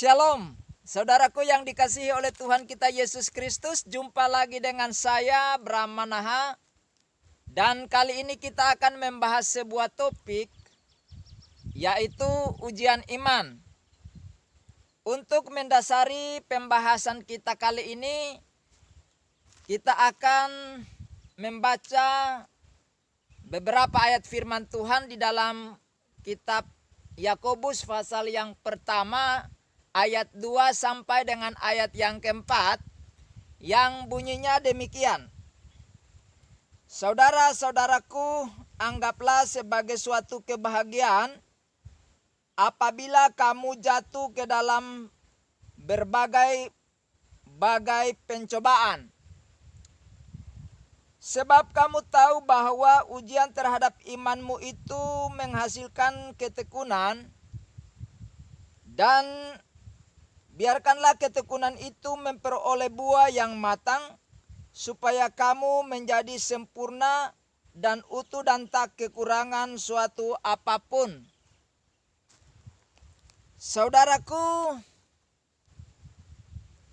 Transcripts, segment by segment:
Shalom, saudaraku yang dikasihi oleh Tuhan kita Yesus Kristus. Jumpa lagi dengan saya, Bram Manaha. Dan kali ini kita akan membahas sebuah topik, yaitu ujian iman. Untuk mendasari pembahasan kita kali ini, kita akan membaca beberapa ayat firman Tuhan di dalam kitab Yakobus pasal yang pertama, ayat 2 sampai dengan ayat yang keempat, yang bunyinya demikian. Saudara-saudaraku, anggaplah sebagai suatu kebahagiaan apabila kamu jatuh ke dalam berbagai pencobaan. Sebab kamu tahu bahwa ujian terhadap imanmu itu menghasilkan ketekunan, dan biarkanlah ketekunan itu memperoleh buah yang matang, supaya kamu menjadi sempurna dan utuh dan tak kekurangan suatu apapun. Saudaraku,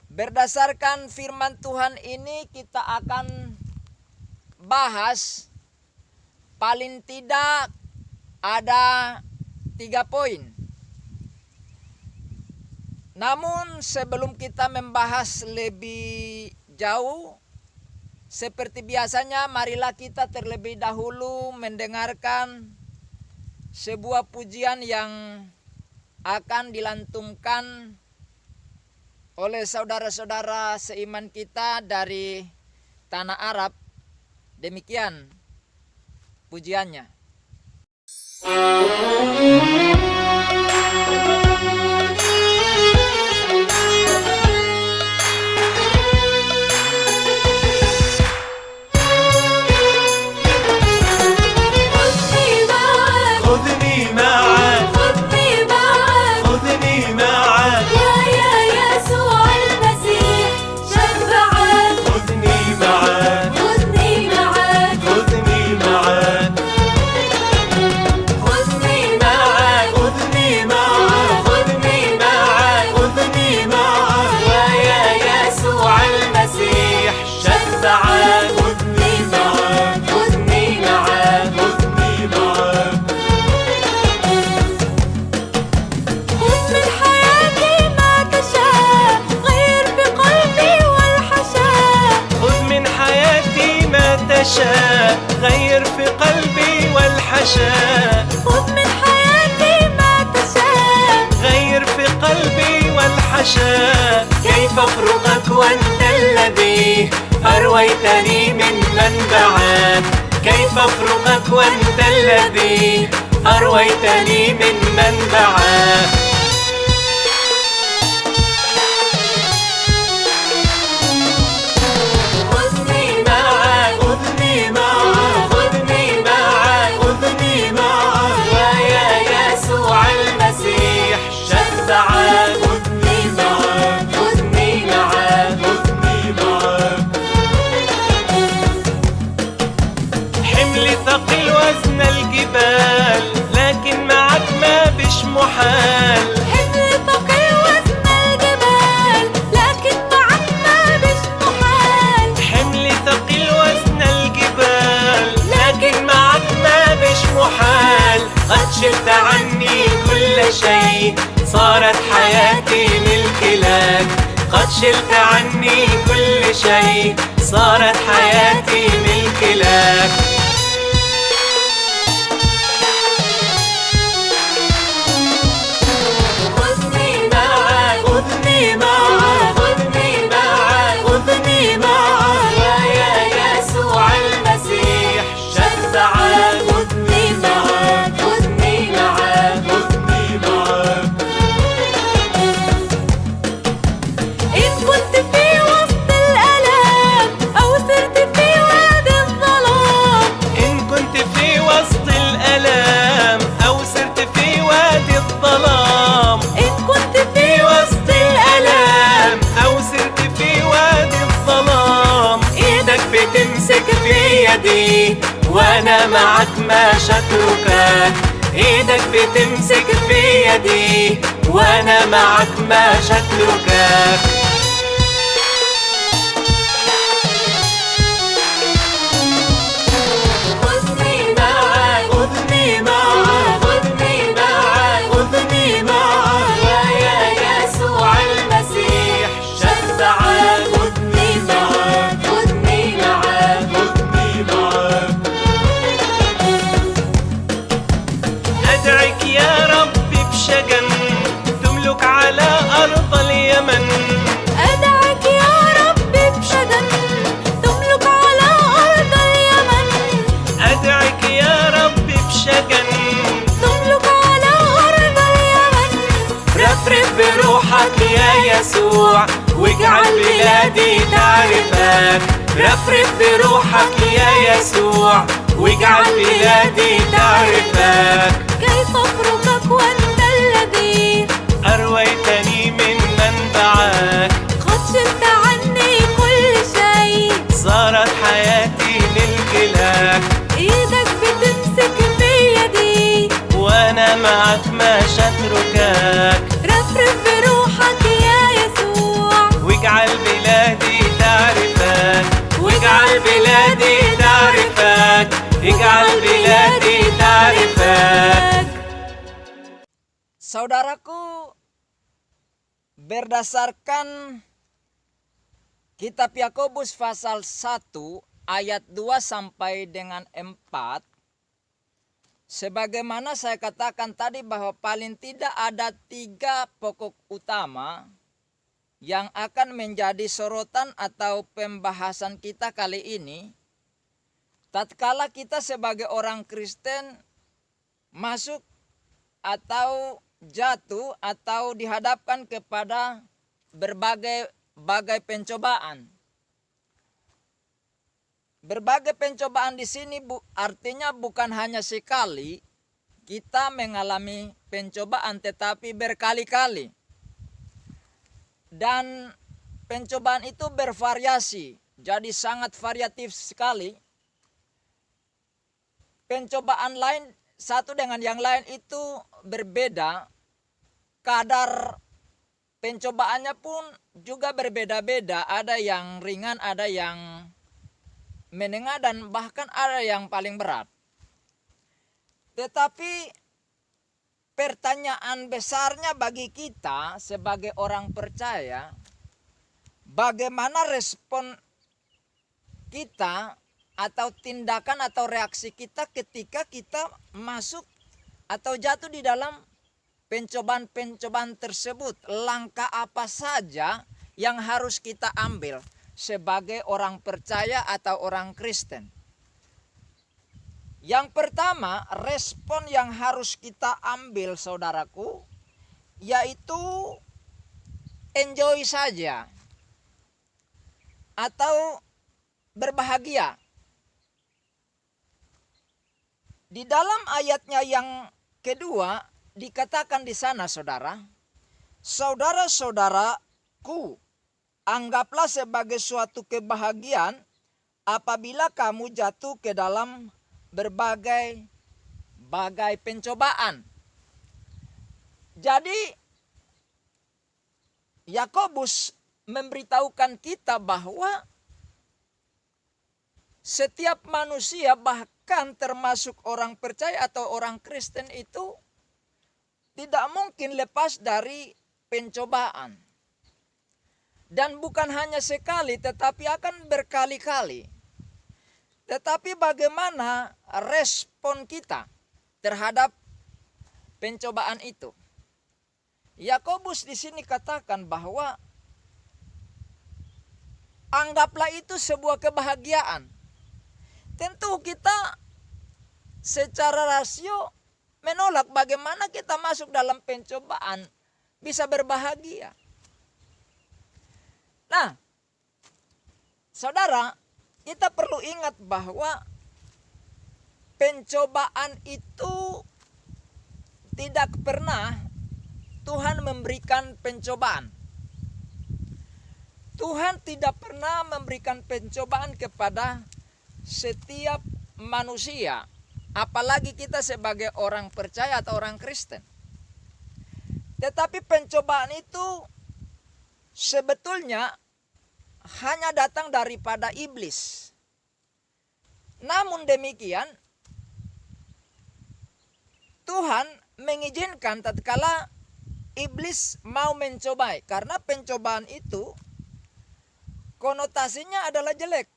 berdasarkan firman Tuhan ini kita akan bahas paling tidak ada 3 poin. Namun sebelum kita membahas lebih jauh, seperti biasanya marilah kita terlebih dahulu mendengarkan sebuah pujian yang akan dilantunkan oleh saudara-saudara seiman kita dari tanah Arab. Demikian pujiannya. غير في قلبي والحشاء. خذ من حياتي ما تشاء غير في قلبي والحشاء. كيف أفرقك وأنت الذي أرويتني من منبعك. كيف أفرقك وأنت الذي أرويتني من منبعك. لكن معك ما بش محال. حمل ثقيل وزن الجبال، لكن معك ما بش محال. حمل ثقيل وزن الجبال، لكن معك ما بش محال. قد شلت عني كل شيء، صارت حياتي ملك لك. قد شلت عني كل شيء، صارت حياتي ملك لك. وأنا معك ما شتركك. ايدك بتمسك بيدي وانا معك ما شتركك. خذني معك خذني معك خذني معك خذني معك يا يسوع المسيح شفعك. خذني معك خذني معك خذني معك. أدعك يا ربي بشجن تملك على أرض اليمن. أدعك يا ربي بشجن تملك على أرض اليمن. أدعك يا ربي بشجن تملك على أرض اليمن. رفرف بروحك يا يسوع واجعل بلادي تعرفك. رفرف بروحك يا يسوع واجعل بلادي تعرفك. كيف أفرقك وأنت الذي أرويتني من منبعك. قد شلت عني كل شيء. صارت حياتي ملك لك إيدك بتمسك بيدي وأنا معك ما شتركك. رفرف بروحك يا يسوع واجعل بلادي تعرفك. واجعل بلادي تعرفك. اجعل بلادي تعرفك. Saudaraku, berdasarkan kitab Yakobus pasal 1 ayat 2 sampai dengan 4, sebagaimana saya katakan tadi bahwa paling tidak ada 3 pokok utama yang akan menjadi sorotan atau pembahasan kita kali ini. Tatkala kita sebagai orang Kristen masuk atau jatuh atau dihadapkan kepada berbagai pencobaan. Berbagai pencobaan di sini artinya bukan hanya sekali kita mengalami pencobaan, tetapi berkali-kali. Dan pencobaan itu bervariasi, jadi sangat variatif sekali. Pencobaan lain satu dengan yang lain itu berbeda, kadar pencobaannya pun juga berbeda-beda. Ada yang ringan, ada yang menengah, dan bahkan ada yang paling berat. Tetapi pertanyaan besarnya bagi kita sebagai orang percaya, bagaimana respon kita atau tindakan atau reaksi kita ketika kita masuk atau jatuh di dalam pencobaan-pencobaan tersebut. Langkah apa saja yang harus kita ambil sebagai orang percaya atau orang Kristen? Yang pertama, respon yang harus kita ambil, saudaraku, yaitu enjoy saja atau berbahagia. Di dalam ayatnya yang kedua dikatakan di sana, saudara, saudara-saudaraku, anggaplah sebagai suatu kebahagiaan apabila kamu jatuh ke dalam berbagai pencobaan. Jadi Yakobus memberitahukan kita bahwa setiap manusia, bahkan termasuk orang percaya atau orang Kristen, itu tidak mungkin lepas dari pencobaan. Dan bukan hanya sekali, tetapi akan berkali-kali. Tetapi bagaimana respon kita terhadap pencobaan itu? Yakobus di sini katakan bahwa anggaplah itu sebuah kebahagiaan. Tentu kita secara rasio menolak bagaimana kita masuk dalam pencobaan bisa berbahagia. Nah, saudara, kita perlu ingat bahwa pencobaan itu tidak pernah Tuhan memberikan pencobaan. Tuhan tidak pernah memberikan pencobaan kepada setiap manusia Apalagi kita sebagai orang percaya atau orang Kristen. Tetapi pencobaan itu sebetulnya hanya datang daripada iblis. Namun demikian, Tuhan mengizinkan tatkala iblis mau mencobai, karena pencobaan itu konotasinya adalah jelek.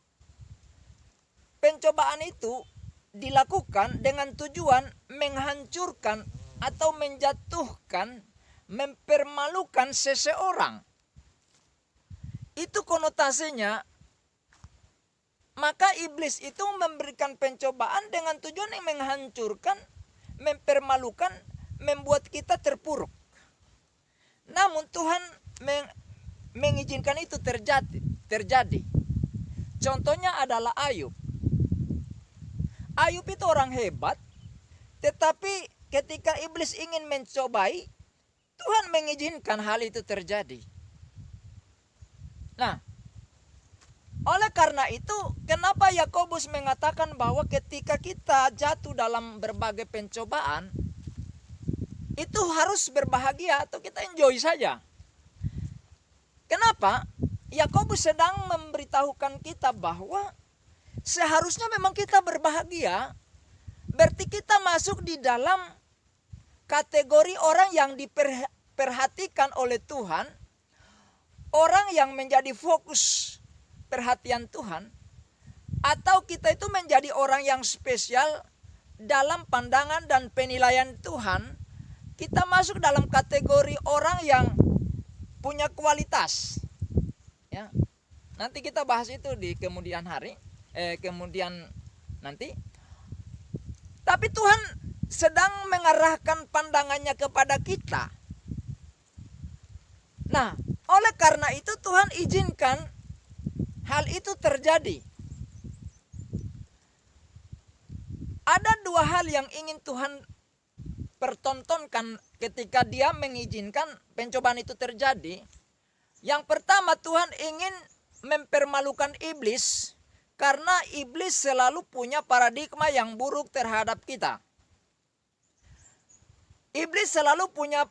Pencobaan itu dilakukan dengan tujuan menghancurkan atau menjatuhkan, mempermalukan seseorang. Itu konotasinya. Maka iblis itu memberikan pencobaan dengan tujuan yang menghancurkan, mempermalukan, membuat kita terpuruk. Namun Tuhan mengizinkan itu terjadi. Contohnya adalah Ayub. Ayub itu orang hebat, tetapi ketika iblis ingin mencobai, Tuhan mengizinkan hal itu terjadi. Nah, oleh karena itu, kenapa Yakobus mengatakan bahwa ketika kita jatuh dalam berbagai pencobaan, itu harus berbahagia atau kita enjoy saja. Kenapa? Yakobus sedang memberitahukan kita bahwa seharusnya memang kita berbahagia. Berarti kita masuk di dalam kategori orang yang diperhatikan oleh Tuhan, orang yang menjadi fokus perhatian Tuhan, atau kita itu menjadi orang yang spesial dalam pandangan dan penilaian Tuhan. Kita masuk dalam kategori orang yang punya kualitas. Ya, nanti kita bahas itu di kemudian hari, kemudian nanti. Tapi Tuhan sedang mengarahkan pandangannya kepada kita. Nah, oleh karena itu Tuhan izinkan hal itu terjadi. Ada dua hal yang ingin Tuhan pertontonkan ketika Dia mengizinkan pencobaan itu terjadi. Yang pertama, Tuhan ingin mempermalukan iblis karena iblis selalu punya paradigma yang buruk terhadap kita. Iblis selalu punya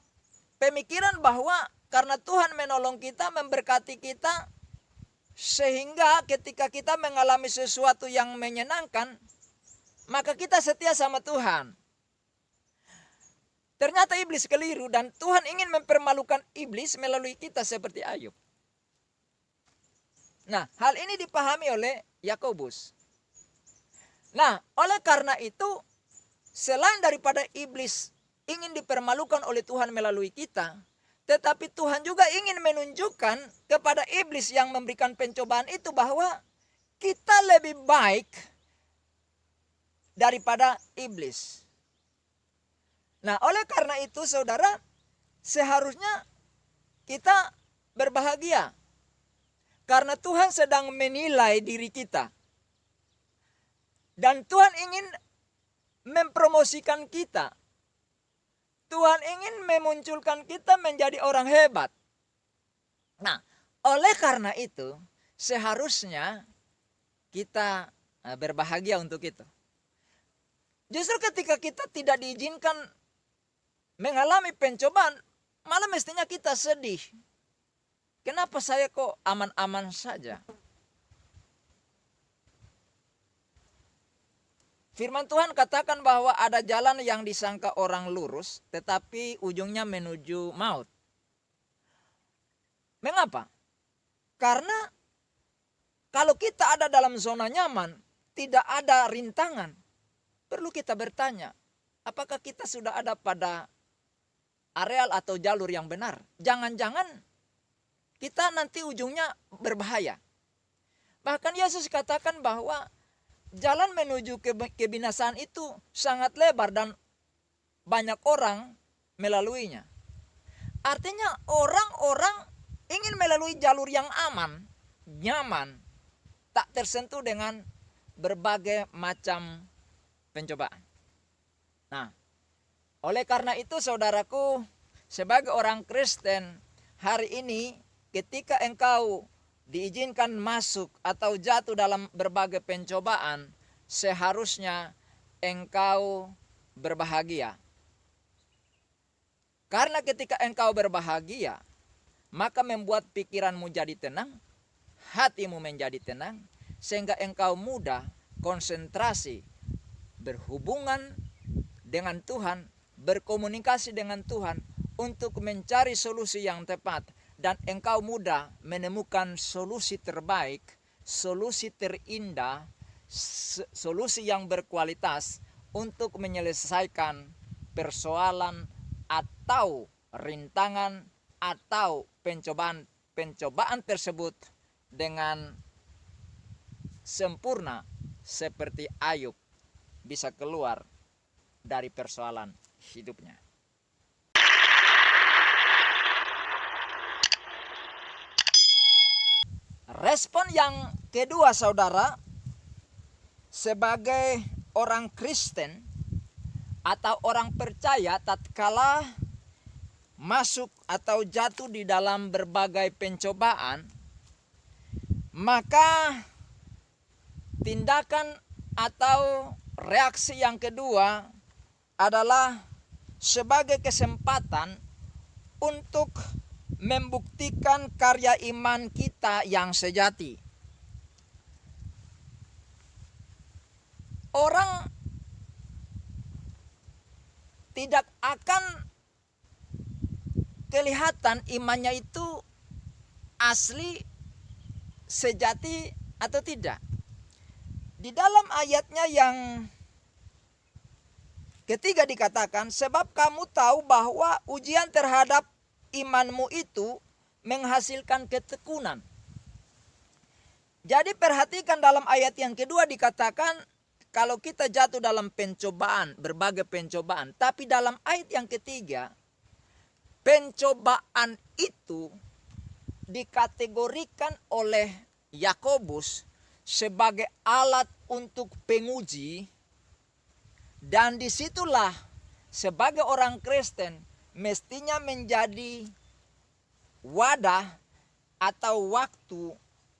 pemikiran bahwa karena Tuhan menolong kita, memberkati kita, sehingga ketika kita mengalami sesuatu yang menyenangkan, maka kita setia sama Tuhan. Ternyata iblis keliru dan Tuhan ingin mempermalukan iblis melalui kita seperti Ayub. Nah, hal ini dipahami oleh Yakobus. Nah, oleh karena itu, selain daripada iblis ingin dipermalukan oleh Tuhan melalui kita, tetapi Tuhan juga ingin menunjukkan kepada iblis yang memberikan pencobaan itu bahwa kita lebih baik daripada iblis. Nah, oleh karena itu saudara, seharusnya kita berbahagia. Karena Tuhan sedang menilai diri kita. Dan Tuhan ingin mempromosikan kita. Tuhan ingin memunculkan kita menjadi orang hebat. Nah, oleh karena itu, seharusnya kita berbahagia untuk itu. Justru ketika kita tidak diizinkan mengalami pencobaan, malah mestinya kita sedih. Kenapa saya kok aman-aman saja? Firman Tuhan katakan bahwa ada jalan yang disangka orang lurus, tetapi ujungnya menuju maut. Mengapa? Karena kalau kita ada dalam zona nyaman, tidak ada rintangan, perlu kita bertanya, apakah kita sudah ada pada areal atau jalur yang benar? Jangan-jangan kita nanti ujungnya berbahaya. Bahkan Yesus katakan bahwa jalan menuju kebinasaan itu sangat lebar dan banyak orang melaluinya. Artinya orang-orang ingin melalui jalur yang aman, nyaman, tak tersentuh dengan berbagai macam pencobaan. Nah, oleh karena itu saudaraku, sebagai orang Kristen, hari ini ketika engkau diizinkan masuk atau jatuh dalam berbagai pencobaan, seharusnya engkau berbahagia. Karena ketika engkau berbahagia, maka membuat pikiranmu jadi tenang, hatimu menjadi tenang, sehingga engkau mudah konsentrasi, berhubungan dengan Tuhan, berkomunikasi dengan Tuhan untuk mencari solusi yang tepat. Dan engkau mudah menemukan solusi terbaik, solusi terindah, solusi yang berkualitas untuk menyelesaikan persoalan atau rintangan atau pencobaan tersebut dengan sempurna, seperti Ayub bisa keluar dari persoalan hidupnya. Respon yang kedua, saudara, sebagai orang Kristen atau orang percaya tatkala masuk atau jatuh di dalam berbagai pencobaan, maka tindakan atau reaksi yang kedua adalah sebagai kesempatan untuk membuktikan karya iman kita yang sejati. Orang tidak akan kelihatan imannya itu asli, sejati atau tidak. Di dalam ayatnya yang ketiga dikatakan, sebab kamu tahu bahwa ujian terhadap imanmu itu menghasilkan ketekunan. Jadi perhatikan dalam ayat yang kedua dikatakan kalau kita jatuh dalam pencobaan, berbagai pencobaan. Tapi dalam ayat yang ketiga, pencobaan itu dikategorikan oleh Yakobus sebagai alat untuk penguji. Dan disitulah sebagai orang Kristen mestinya menjadi wadah atau waktu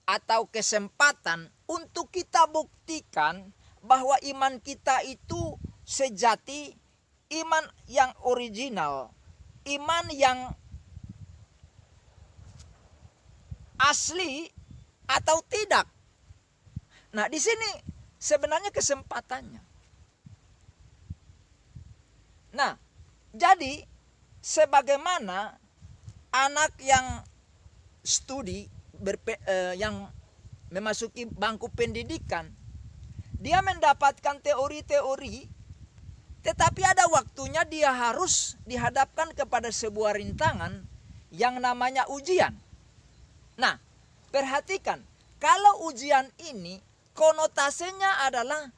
atau kesempatan untuk kita buktikan bahwa iman kita itu sejati, iman yang original, iman yang asli atau tidak. Nah, di sini sebenarnya kesempatannya. Nah, jadi sebagaimana anak yang studi yang memasuki bangku pendidikan, dia mendapatkan teori-teori, tetapi ada waktunya dia harus dihadapkan kepada sebuah rintangan yang namanya ujian. Nah, perhatikan, kalau ujian ini konotasinya adalah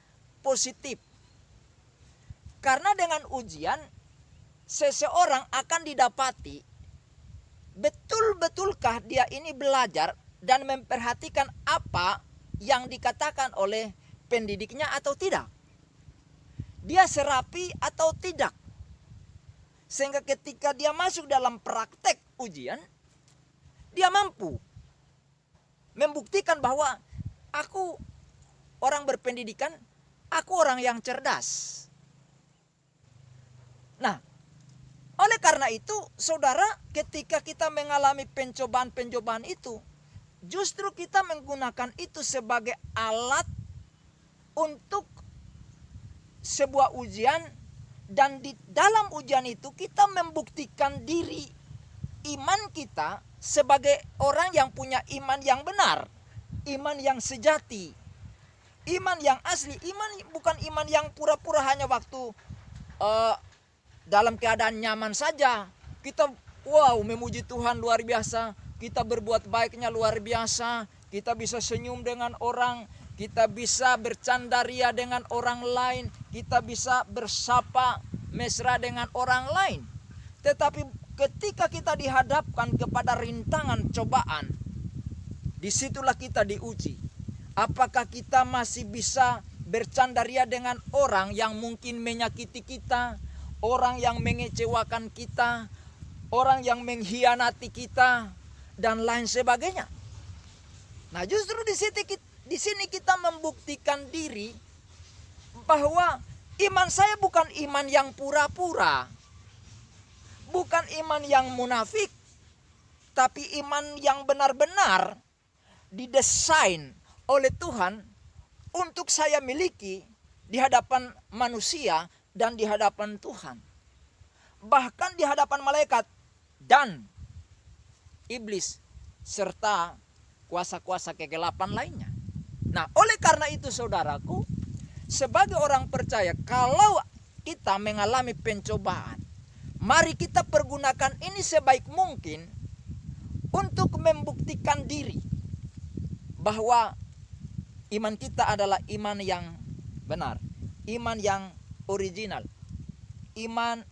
positif. Karena dengan ujian seseorang akan didapati betul-betulkah dia ini belajar dan memperhatikan apa yang dikatakan oleh pendidiknya atau tidak. Dia serapi atau tidak. Sehingga ketika dia masuk dalam praktek ujian, dia mampu membuktikan bahwa aku orang berpendidikan, aku orang yang cerdas. Nah, oleh karena itu, saudara, ketika kita mengalami pencobaan-pencobaan itu, justru kita menggunakan itu sebagai alat untuk sebuah ujian, dan di dalam ujian itu kita membuktikan diri iman kita sebagai orang yang punya iman yang benar, iman yang sejati, iman yang asli, iman bukan iman yang pura-pura hanya waktu dalam keadaan nyaman saja. Kita memuji Tuhan luar biasa, kita berbuat baiknya luar biasa, kita bisa senyum dengan orang, kita bisa bercandaria dengan orang lain, kita bisa bersapa mesra dengan orang lain. Tetapi ketika kita dihadapkan kepada rintangan cobaan, disitulah kita diuji. Apakah kita masih bisa bercandaria dengan orang yang mungkin menyakiti kita, orang yang mengecewakan kita, orang yang mengkhianati kita, dan lain sebagainya. Nah, justru di sini kita membuktikan diri bahwa Iman saya bukan iman yang pura-pura, bukan iman yang munafik, tapi iman yang benar-benar didesain oleh Tuhan untuk saya miliki di hadapan manusia dan di hadapan Tuhan. Bahkan di hadapan malaikat dan iblis serta kuasa-kuasa kegelapan lainnya. Nah, oleh karena itu saudaraku, sebagai orang percaya, kalau kita mengalami pencobaan, mari kita pergunakan ini sebaik mungkin untuk membuktikan diri bahwa iman kita adalah iman yang benar, iman yang original, iman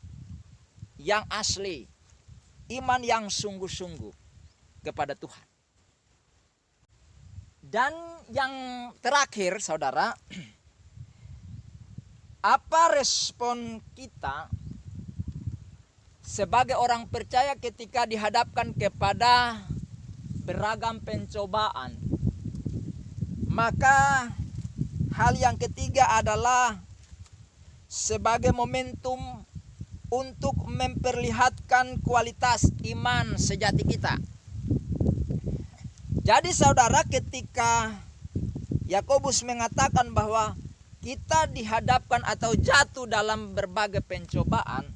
yang asli, iman yang sungguh-sungguh kepada Tuhan. Dan yang terakhir saudara, apa respon kita sebagai orang percaya ketika dihadapkan kepada beragam pencobaan? Maka hal yang ketiga adalah sebagai momentum untuk memperlihatkan kualitas iman sejati kita. Jadi saudara, ketika Yakobus mengatakan bahwa kita dihadapkan atau jatuh dalam berbagai pencobaan,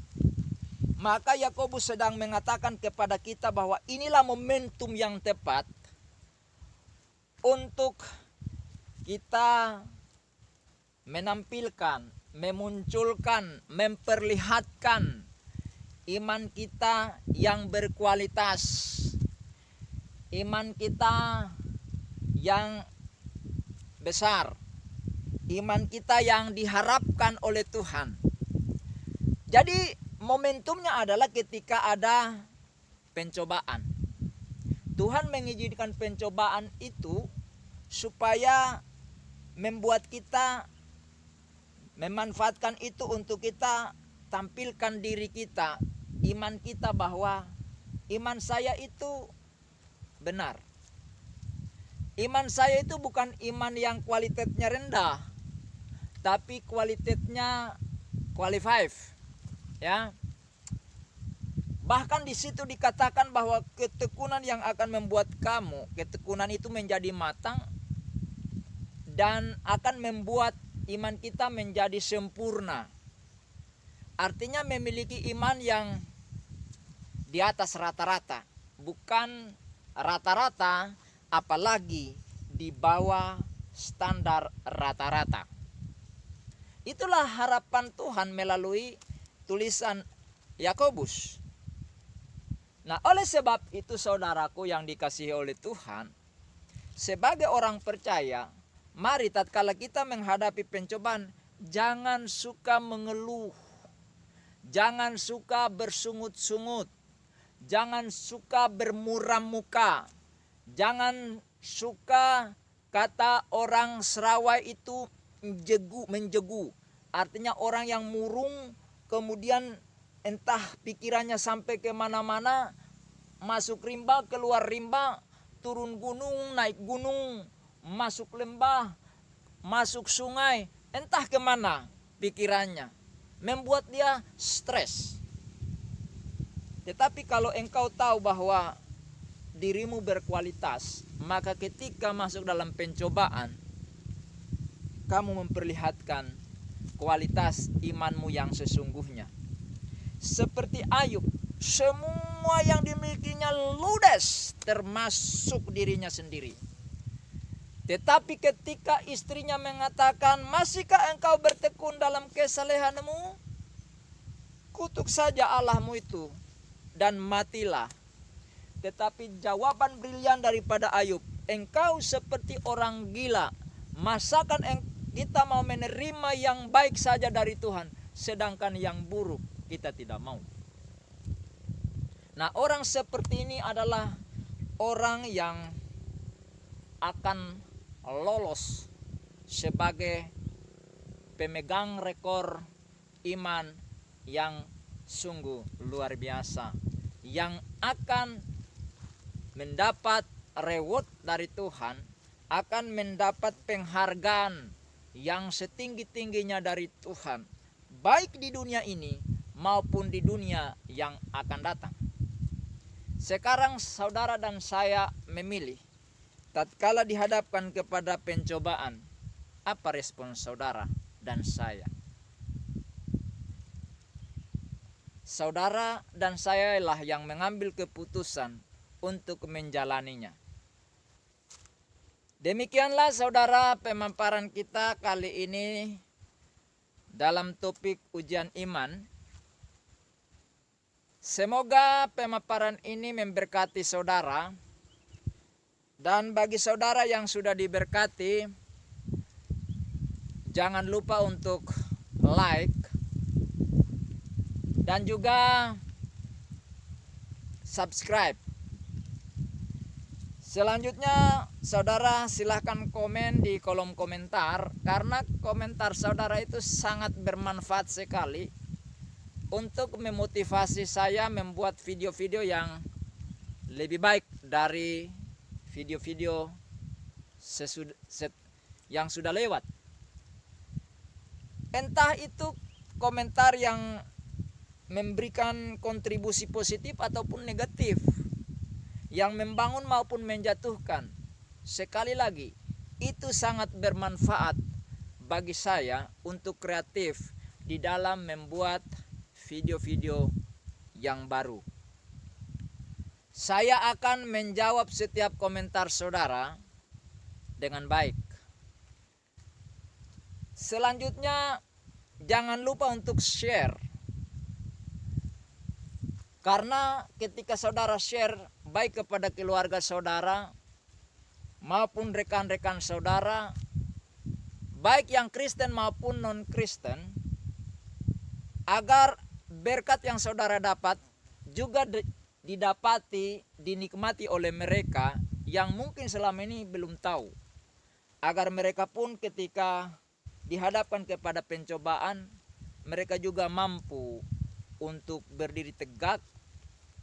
maka Yakobus sedang mengatakan kepada kita bahwa inilah momentum yang tepat untuk kita menampilkan, memunculkan, memperlihatkan iman kita yang berkualitas, iman kita yang besar, iman kita yang diharapkan oleh Tuhan. Jadi momentumnya adalah ketika ada pencobaan. Tuhan mengizinkan pencobaan itu supaya membuat kita memanfaatkan itu untuk kita tampilkan diri kita, iman kita, bahwa iman saya itu benar. Iman saya itu bukan iman yang kualitasnya rendah, tapi kualitasnya qualified, ya. Bahkan di situ dikatakan bahwa ketekunan yang akan membuat kamu, ketekunan itu menjadi matang dan akan membuat iman kita menjadi sempurna. Artinya memiliki iman yang di atas rata-rata, bukan rata-rata, apalagi di bawah standar rata-rata. Itulah harapan Tuhan melalui tulisan Yakobus. Nah, oleh sebab itu saudaraku yang dikasihi oleh Tuhan, sebagai orang percaya, mari tatkala kita menghadapi pencobaan, jangan suka mengeluh, jangan suka bersungut-sungut, jangan suka bermuram muka, jangan suka kata orang Serawai itu menjegu. Artinya orang yang murung, kemudian entah pikirannya sampai kemana-mana, masuk rimba, keluar rimba, turun gunung, naik gunung, masuk lembah, masuk sungai, entah kemana pikirannya, membuat dia stres. Tetapi kalau engkau tahu bahwa dirimu berkualitas, maka ketika masuk dalam pencobaan, kamu memperlihatkan kualitas imanmu yang sesungguhnya. Seperti Ayub, semua yang dimilikinya ludes, termasuk dirinya sendiri. Tetapi ketika istrinya mengatakan, masihkah engkau bertekun dalam kesalehanmu? Kutuk saja Allahmu itu dan matilah. Tetapi jawaban brilian daripada Ayub, engkau seperti orang gila. Masakan kita mau menerima yang baik saja dari Tuhan, sedangkan yang buruk kita tidak mau. Nah, orang seperti ini adalah orang yang akan lolos sebagai pemegang rekor iman yang sungguh luar biasa, yang akan mendapat reward dari Tuhan, akan mendapat penghargaan yang setinggi-tingginya dari Tuhan. baik di dunia ini maupun di dunia yang akan datang. Sekarang saudara dan saya memilih, tatkala dihadapkan kepada pencobaan, apa respon saudara dan saya? Saudara dan saya lah yang mengambil keputusan untuk menjalaninya. Demikianlah saudara pemaparan kita kali ini dalam topik ujian iman. Semoga pemaparan ini memberkati saudara, dan bagi saudara yang sudah diberkati, jangan lupa untuk like dan juga subscribe. Selanjutnya saudara silahkan komen di kolom komentar, karena komentar saudara itu sangat bermanfaat sekali untuk memotivasi saya membuat video-video yang lebih baik dari video-video yang sudah lewat. Entah itu komentar yang memberikan kontribusi positif ataupun negatif, yang membangun maupun menjatuhkan. Sekali lagi, itu sangat bermanfaat bagi saya untuk kreatif di dalam membuat video-video yang baru. Saya akan menjawab setiap komentar saudara dengan baik. Selanjutnya, jangan lupa untuk share. Karena ketika saudara share baik kepada keluarga saudara maupun rekan-rekan saudara, baik yang Kristen maupun non-Kristen, agar berkat yang saudara dapat juga didapati, dinikmati oleh mereka yang mungkin selama ini belum tahu. Agar mereka pun ketika dihadapkan kepada pencobaan, mereka juga mampu untuk berdiri tegak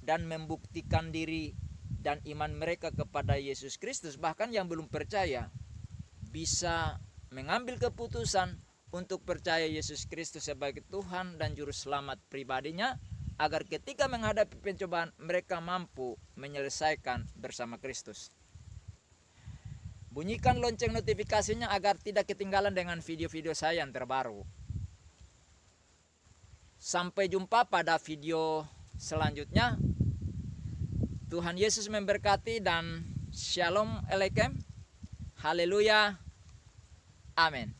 dan membuktikan diri dan iman mereka kepada Yesus Kristus. Bahkan yang belum percaya bisa mengambil keputusan untuk percaya Yesus Kristus sebagai Tuhan dan Juru Selamat pribadinya, agar ketika menghadapi pencobaan mereka mampu menyelesaikan bersama Kristus. Bunyikan lonceng notifikasinya agar tidak ketinggalan dengan video-video saya yang terbaru. Sampai jumpa pada video selanjutnya. Tuhan Yesus memberkati dan shalom alaikum. Haleluya. Amin.